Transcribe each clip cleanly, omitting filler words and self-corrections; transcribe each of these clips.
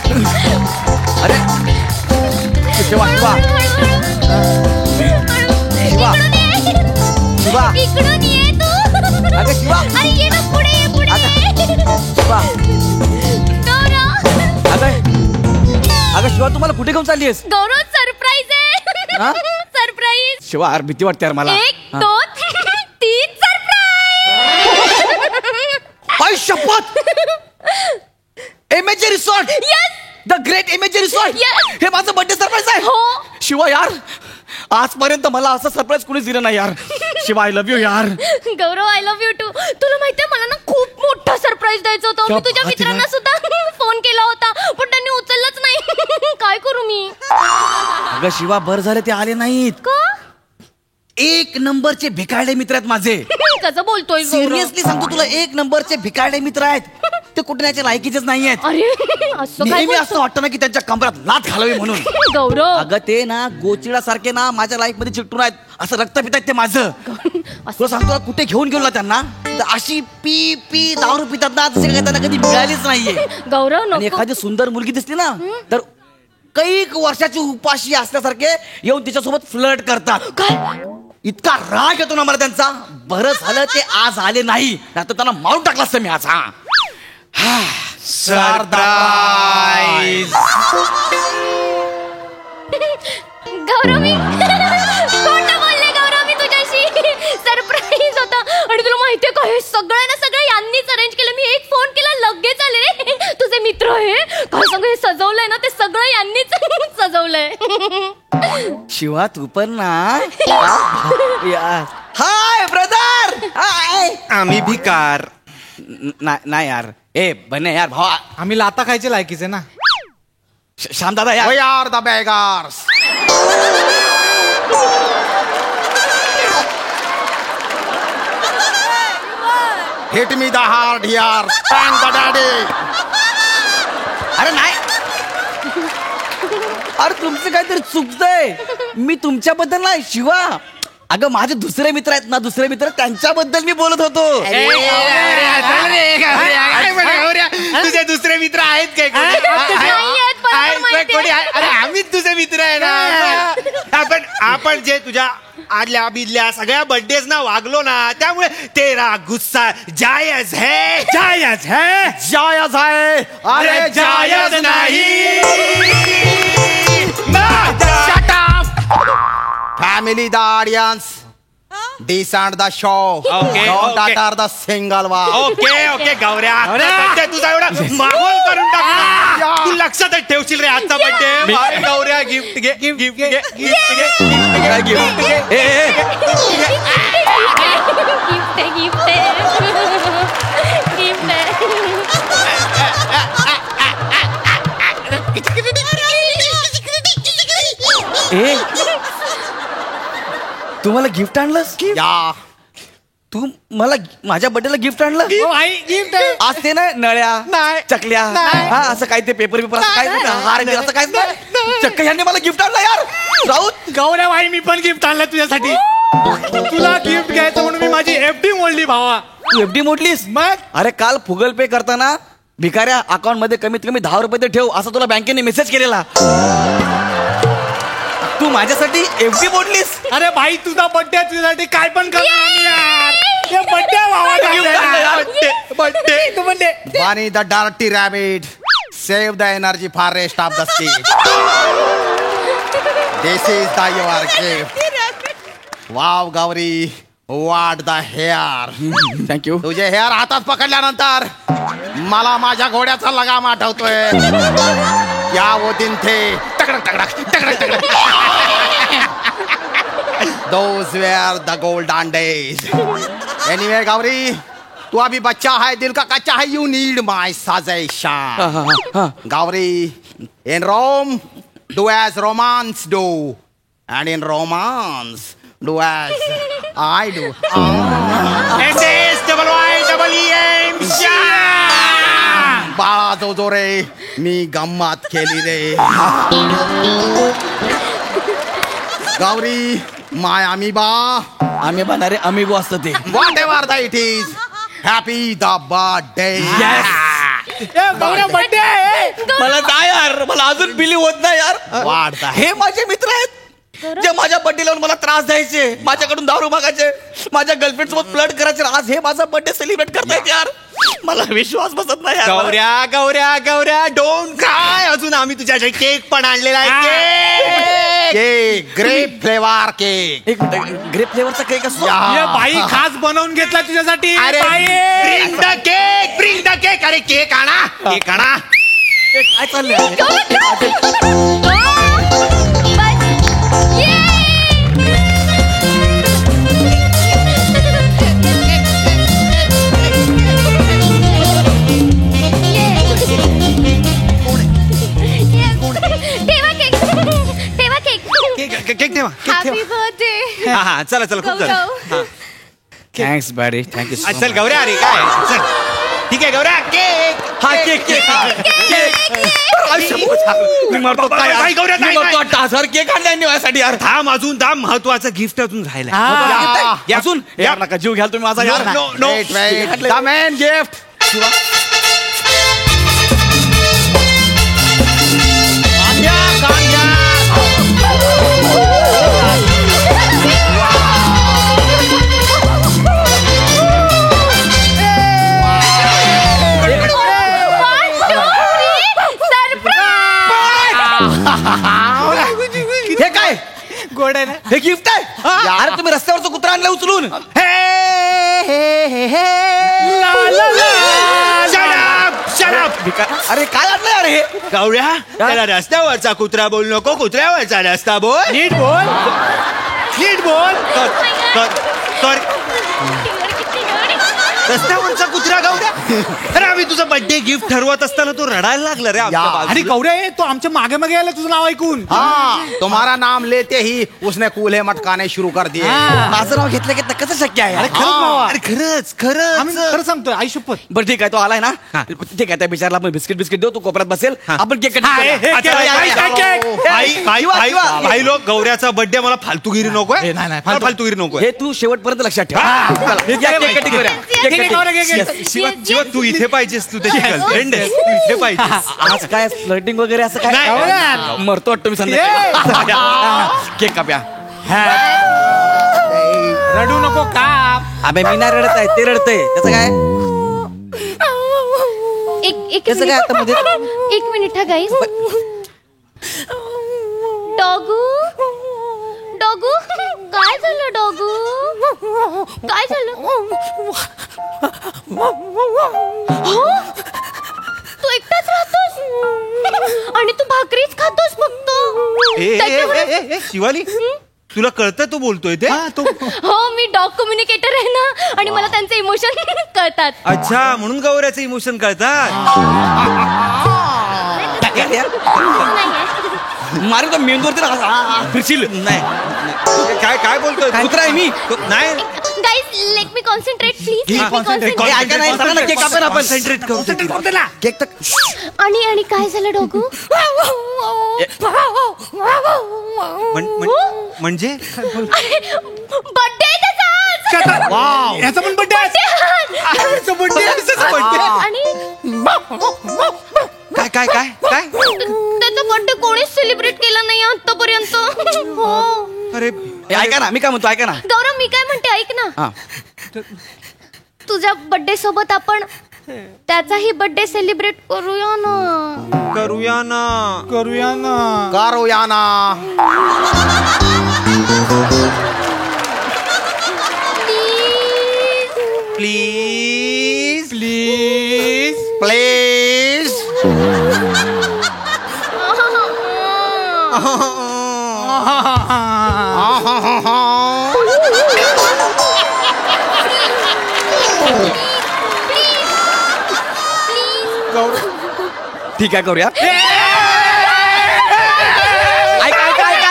अरे शिवा शिवा शिवा शिवा इकडून ये तू. अगं शिवा अरे ये ना पुढे ये पुढे. शिवा गौरव अगं शिवा तुम्हाला कुठे घेऊन चाललीयस? गौरव सरप्राईज आहे. हा? सरप्राईज. शिवा यार भीती वाटते यार मला. 1 2 3 सरप्राईज. आई शपथ एमएजे रिसॉर्ट द ग्रेट एमएजे रिसॉर्ट हे माझं बर्थडे सरप्राईज आहे. हो शिवा यार आजपर्यंत मला असं सरप्राईज कोणीच दिलं नाही यार. शिवा आय लव्ह यू यार. गौरव आय लव्ह यू टू. तुला माहितीये मला ना खूप मोठा सरप्राईज द्यायचं होतं. मी तुझ्या मित्रांना सुद्धा फोन केला होता पण त्यांनी उचललंच नाही. काय करू मी? अगं शिवा बरं झालं ते आले नाहीत. का? 1 नंबरचे भिकारडे मित्र आहेत माझे. कसं बोलतोय सिरियसली सांगतो तुला 1 नंबरचे भिकारडे मित्र आहेत. ते कुठण्याच्या लायकीचेच नाहीयेत. अरे असं काय नेहमी असं वाटतं ना की त्यांच्या कमरात लाथ घालावी म्हणून. गौरव अगं ते ना गोचिडासारखे ना माझ्या लाईफ मध्ये चिकटून आहेत. असं रक्त पितात ते माझं. तुला सांगतो कुठे घेऊन गेलो त्यांना तर अशी पी पी दारू पितात ना तसे काय त्यांना कधी मिळालीच नाहीये. गौरव आणि नको. एखादी सुंदर मुलगी दिसली ना तर कैक वर्षाची उपाशी असल्यासारखे येऊन तिच्यासोबत फ्लर्ट करतात. काय? इतका राग येतो ना मला त्यांचा. बरं झालं ते आज आले नाही नाहीतर त्यांना मारून टाकला असतं मी आज. हा सरप्राईज. गौरव मी खोटं बोलले. गौरव मी तुझ्याशी सरप्राईज होता. आणि तुला माहितीये का हे सगळं ना सगळं यांनीच अरेंज केलं. मी एक फोन केला लगेच आले रे. तुझे मित्र हे काय सांग हे सजवलंय ना ते सगळं यांनीच सजवलंय. शिवा तू पण ना. Hi brother. हाय. आम्ही भिकार. नाही यार ए बने यार भावा आम्ही लाता खायचे लायकीचे ना. श्याम दादा यार. We are the beggars. Hit me the hard here. Thank the daddy. अरे नाही अरे तुमचं काहीतरी चुकतंय. मी तुमच्याबद्दल नाही शिवा. अगं माझे दुसरे मित्र आहेत ना दुसरे मित्र त्यांच्याबद्दल मी बोलत होतो. तुझे दुसरे मित्र आहेत काय? कोणी? अरे आम्हीच तुझे मित्र आहे ना. आपण जे तुझ्या आदल्या बिदल्या सगळ्या बर्थडेज ना वागलो ना त्यामुळे तेरा गुस्सा जायज है. जायज है जायज है. अरे जायज नाही. Shut up. Family the audience. Decent the show. Okay, Don't okay. utter the single word. Okay Gaurya birthday तुझा एवढा माहोल करून टाकला. तू लक्षातच ठेवशील रे आजचा बड्डे. गौऱ्या गिफ्ट घे गिफ्ट घे गिफ्ट घे गिफ्ट तुम्हाला गिफ्ट आणलंस? या तू मला माझ्या बर्थडेला गिफ्ट आणलं? गिफ्ट आज ते ना नळ्या नाही. चकल्या नाही. हा असं काय ते पेपर पेपर असं काय हार बिर असं काय चक्क ह्यांनी मला गिफ्ट आणलं यार. राऊत गौऱ्या भाई मी पण गिफ्ट आणलं तुझ्यासाठी. तुला गिफ्ट घ्यायचं म्हणून मी माझी FD मोडली भावा. तू एफडी मोडलीस? मग अरे काल गुगल पे करताना भिकाऱ्या अकाउंट मध्ये कमीत कमी 10 रुपये तर ठेव असं तुला बँकेने मेसेज केलेला. तू माझ्यासाठी एफडी मोडलीस? अरे भाई तुझा बर्थडे तुझ्यासाठी काय पण करणार आम्ही यार. हे बर्थडे भावा birthday. Bunny the dirty rabbit. Save the energy for rest of the stage. This is the your gift. Wow, Gauri. What the hair. Thank you. तुझे हेअर हातात पकडल्यानंतर मला माझ्या घोड्याचा लगाम आठवतोय. या वो दिन थे टकडक टकडक टकडक टकडक. Those were the golden days. Anyway, Gauri, तू अभी बच्चा है दिल का कच्चा है. You need my suggestion. Gauri, in Rome, do as Romans do, and in romance, do as I do. SSYYEM. बाळा जो रे मी गंमत केली रे. गौरी माय अमिबा. आम्ही बनारे अमिगो असतं ते. Whatever that it is, happy the birthday. Yes. Gaurya birthday आहे. मला नाही यार, मला अजून बिलीव होत नाही यार. वाढता हे माझे मित्र आहेत जे माझ्या बर्थडे लावून मला त्रास द्यायचे, माझ्याकडून दारू मागायचे, माझ्या गर्लफ्रेंड सोबत फ्लर्ट करायचे. आज हे माझा बर्थडे सेलिब्रेट करतायत यार. मला विश्वास बसत नाही यार. Gaurya Gaurya Gaurya don't cry. अजून आम्ही तुझ्यासाठी केक पण आणलेला आहे. Cake grape flavour cake. एक ग्रेप फ्लेवरचा केक असतो. ये बाई खास बनवून घेतला तुझ्यासाठी. अरे बाई. Bring the cake, bring the cake. अरे केक आणा, केक आणा. काय चाललंय? केक ठेवा. हॅपी बर्थडे हा हा चला चला खूप झालं. गौरव. Thanks buddy, thank you. चल गौऱ्या. अरे काय चल ठीक आहे गौऱ्या. केक. हा केक केक मी मरतो काय यार? नाही, गौऱ्या, मी नाही, मरतो नाही. आता. सर केक आणलाय माझ्यासाठी यार. थांब अजून थांब. महत्वाचं गिफ्ट अजून राहिलं. यासून यार नका जीव घ्याल तुम्ही माझा यार. Wait, wait. The main gift. हे काय? गोड आहे ना. हे गिफ्ट आहे? यार तुम्ही रस्त्यावरचं कुत्रा आणलं उचलून. अरे काय आणलं यार हे? गौऱ्या त्याला रस्त्यावरचा कुत्रा बोल नको, कुत्र्यावरचा रस्ता बोल. नीट बोल. नीट बोल. सॉरी रस्त्यावरचा कुत्रा गौऱ्या. अरे आम्ही तुझं बर्थडे गिफ्ट ठरवत असताना तू रडायला लागला रे आमच्या या. बाजूला. अरे गौऱ्या तो आमच्या मागे मागे आला तुझं नाव ऐकून. हाँ तुम्हारा नाम लेते ही उसने कूल्हे मटकाने शुरू कर दिए. माझं नाव घेतलं की कसं शक्य आहे यार? अरे खरंच आम्ही खरंच. खरं सांगतोय आई शपथ. बरं ठीक आहे, तो आलाय ना. हा. ठीक आहे, त्या बिचारला आपण बिस्किट देऊ, तो कोपऱ्यात बसेल. आपण केक हा, हे, हे, आता केक, भाई, केक, केक. भाई लोक गौऱ्याचा बर्थडे मला फालतूगिरी नकोय. हे, नाही, नाही, मला फालतूगिरी नकोय. हे तू शेवटपर्यंत लक्षात ठेव. हा. चला, हे या, केक केक कटिंग करूया. Yes, yes, cake yes. Cutting. Gaurya, cake, cake. Yes. Shiva तू इथे पाहिजेस, तू त्याची गर्लफ्रेंड आहेस, तू इथे पाहिजेस. आज काय फ्लर्टिंग वगैरे असं काय? नाही. मरतो वाटतो मी संध्याकाळी. केक काप्या. रडू नको का. अबे मी नाही रडत आहे, ते रडतंय. त्याचं काय? एक त्याचं काय आता मध्ये? एक मिनिट हा गाईस. डॉगू डॉगू काय झालं डॉगू? काय झालं? हो? तू एकटाच राहतोस आणि तू भाकरीच खातोस फक्त. त्याच्यावर- शिवाली तुला कळतं तू बोलतोय ते? हो मी डॉग कम्युनिकेटर आहे ना आणि मला त्यांचे इमोशन कळतात. अच्छा म्हणून गौऱ्याचे इमोशन कळतात. मारे तो मेंदूवरती फिरशील. नाही काय काय बोलतोय? कुत्रा आहे मी. नाही guys let me concentrate please. हे ऐका नाही, चला ना, केक कापूया ना आपण. कॉन्सन्ट्रेट करू. केक तर आणि काय झालं डॉगू? म्हणजे बर्थडे त्याचा आज. याचा पण बर्थडे आणि काय काय काय काय त्याचा बर्थडे कोणीच सेलिब्रेट केला नाही आतापर्यंत. हो अरे ऐका ना, मी काय म्हणतो ऐका ना. गौरव मी काय म्हणते ऐक ना. हा. तुझ्या बर्थडे सोबत आपण त्याचाही बर्थडे सेलिब्रेट करूया ना. करूया ना. करूया ना. करो याना. Please please. प्लीज. ठीक आहे, करूया. ऐका ऐका ऐका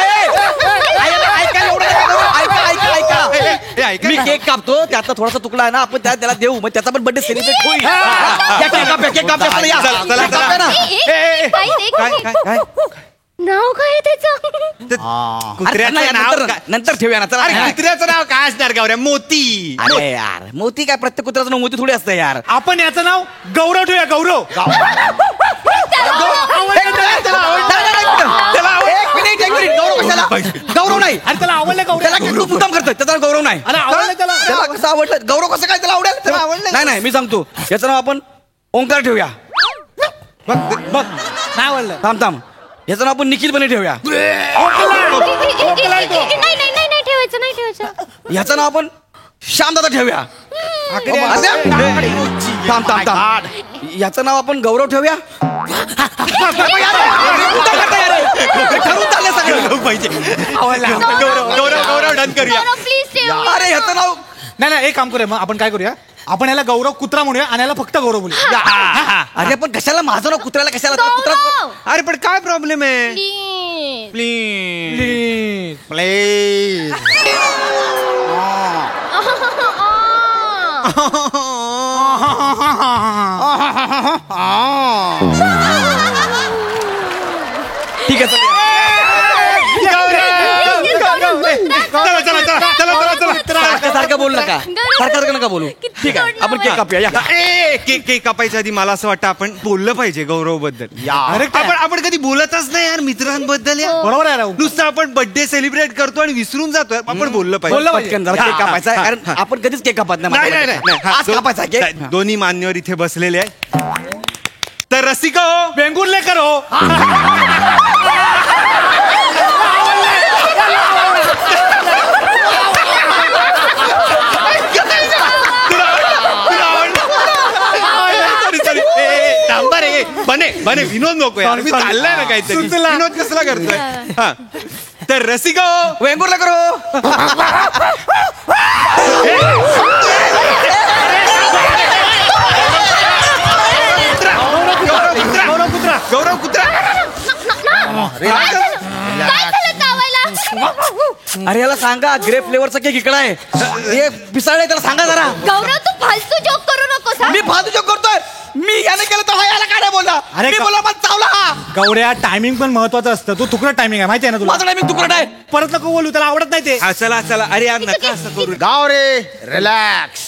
ऐका एवढं नका करू. ऐका ऐका. मी केक कापतो, त्यातला थोडासा तुकडा आहे ना, आपण त्याला देऊ, मग त्याचा पण बर्थडे सेलिब्रेट होईल. या, केक कापूया, केक कापूया. चला, या. चला, चला, केक कापूया ना. Guys, एक काय मिनिट. काय काय नाव काय आहे त्याचं? कुत्र्याचं अरे, नाव नंतर- काय? नंतर ठेवूया ना चला अरे ना. कुत्र्याचं नाव काय असणार गौऱ्या? मोती. अरे यार मोती काय प्रत्येक कुत्र्याचं नाव मोती थोडी असतं यार. आपण याचं नाव गौरव ठेवूया. गौरव. एक मिनिट गौरव कशाला? गौरव नाही. अरे त्याला आवडलं गौरव. त्याला तू मुद्दाम करतोय त्याचा नाव गौरव नाही. अरे आवडलं त्याला. त्याला कसं आवडलं? गौरव कसं काय त्याला आवडेल? त्याला आवडलं नाही नाही मी सांगतो याचं नाव आपण ओंकार ठेवूया. बघ नाही आवडलं. थांब याचं नाव आपण निखिल बने ठेवूया. नाही ठेवायचं. याचं नाव आपण श्यामदादा ठेवूया. थांब याचं नाव आपण गौरव ठेवूया. ठरवून चाललंय सगळं. पाहिजे. गौरव डन करूया. प्लीज ठेव. अरे याचं नाव नाही एक काम करूया. मग आपण काय करूया, आपण याला गौरव कुत्रा म्हणूया आणि याला फक्त गौरव बोलूया. अरे पण कशाला माझं नाव कुत्र्याला कशाला कुत्रा गौरव. अरे पण काय प्रॉब्लेम आहे? Please. प्लीज. प्लीज. ठीक आहे सारखं बोलू नका. सारखं नका बोलू. ठीक आहे आपण केक कापूया या. केक कापायच्या आधी मला असं वाटतं आपण बोललं पाहिजे गौरव बद्दल. अरे काय? आपण कधी बोलतच नाही यार मित्रांबद्दल. यार बरोबर आहे राव. नुसतं आपण बर्थडे सेलिब्रेट करतो आणि विसरून जातोय. आपण बोललं पाहिजे. बोललं पाहिजे. पटकन जरा केक कापायचा आहे, कारण आपण कधीच केक कापत नाही नाही नाही. हा, आज कापायचा आहे केक. दोन्ही मान्यवर इथे बसलेले आहे. तर रसिका हो, वेंगुर्लेकर हो. सॉरी थांबा रे. बने विनोद नको यार. मी चाललाय ना काहीतरी. सुचला. विनोद कसला करतोय? हा. तर रसिका हो, वेंगुर्ला करो. गौरव कुत्रा. गौरव कुत्रा. काय झालं चावायला? अरे याला सांगा ग्रेप फ्लेवरचा केक इकडे आहे. हे पिसाळ आहे त्याला सांगा जरा. गौरव तू फालतू जोक करू नकोस हा? मी फालतू जोक करतोय. मी याने केलं तर हा याला काय नाही बोलला. अरे मी बोलला मला चावला हा. गौऱ्या टायमिंग पण महत्वाचं असतं. तू तुकडं टायमिंग आहे माहिती आहे ना तुला. माझा टायमिंग तुकडा आहे. परत नको बोलू, त्याला आवडत नाही ते. हा, चला अरे यार नका असं करू. Gauri, relax.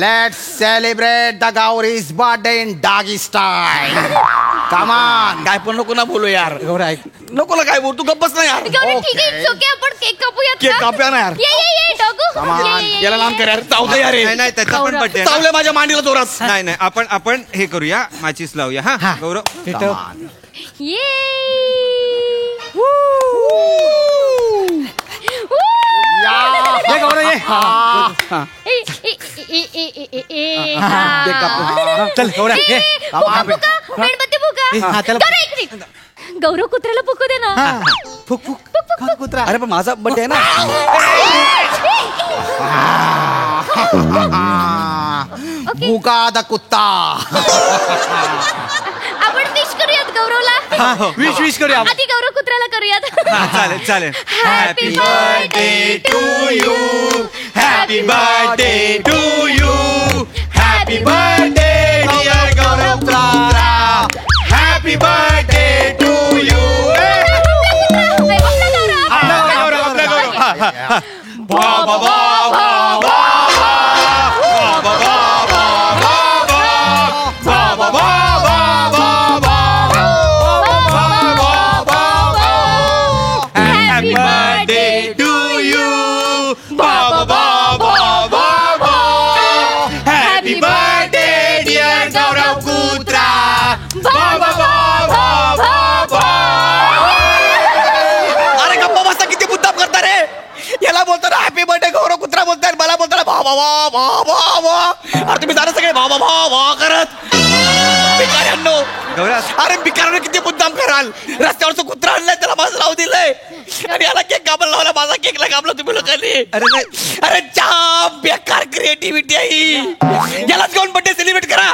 Let's celebrate the Gauri's birthday in doggy style. Come on. काय पण नको ना बोलू यार. गौऱ्या ऐक. नको ना काय बोल तू गप्पच नाही यार. गौरव ठीक आहे it's okay, आपण केक कापूयात केक ना? कापूया ना यार. ये डॉगू. ये. याला लांब कर यार. चावलं यार हे. नाही त्याचा पण बर्थडे चावलं माझ्या मांडीला जोरात. नाही आपण हे करूया. माचीस लावूया. हा गौरव. तिथं. ये. ये गौरव ये. केक कापू. चल गौऱ्या ये. मेणबत्ती फुका. हा, त्याला- गौरव, एक मिनिट. गौरव कुत्र्याला फुकू दे ना. फुक फुक फुक कुत्रा. अरे पण माझा बर्थडे आहे ना. Buka the kutta. आपण विश करूयात गौरवला. विश करूया. आधी गौरव कुत्र्याला करूयात. चालेल. Happy birthday to you. Happy birthday to you. Happy birthday dear गौरव कुत्रा. Happy birthday to you. आपला गौरव. Happy birthday to you. Happy birthday dear गौरव कुत्रा. अरे गप्पा बसता किती मुद्दाम करता रे. याला बोलतो ना हॅपी बर्थडे गौरव कुत्रा बोलताय. मला बोलतो ना भा भा भा भा भा. अरे तुम्ही जाणं सगळे भा भा भा भा करत. भिकाऱ्यांनो. गौरव. अरे भिकाऱ्यांनो किती मुद्दाम कराल. रस्त्यावरचं कुत्रा आणलंय त्याला माझं नाव दिलंय आणि याला केक कापायला लावला. माझा केक ला कापला तुम्ही लोकांनी. अरे जाम बेकार क्रिएटिव्हिटी आहे ही. यालाच घेऊन बर्थडे सेलिब्रेट करा.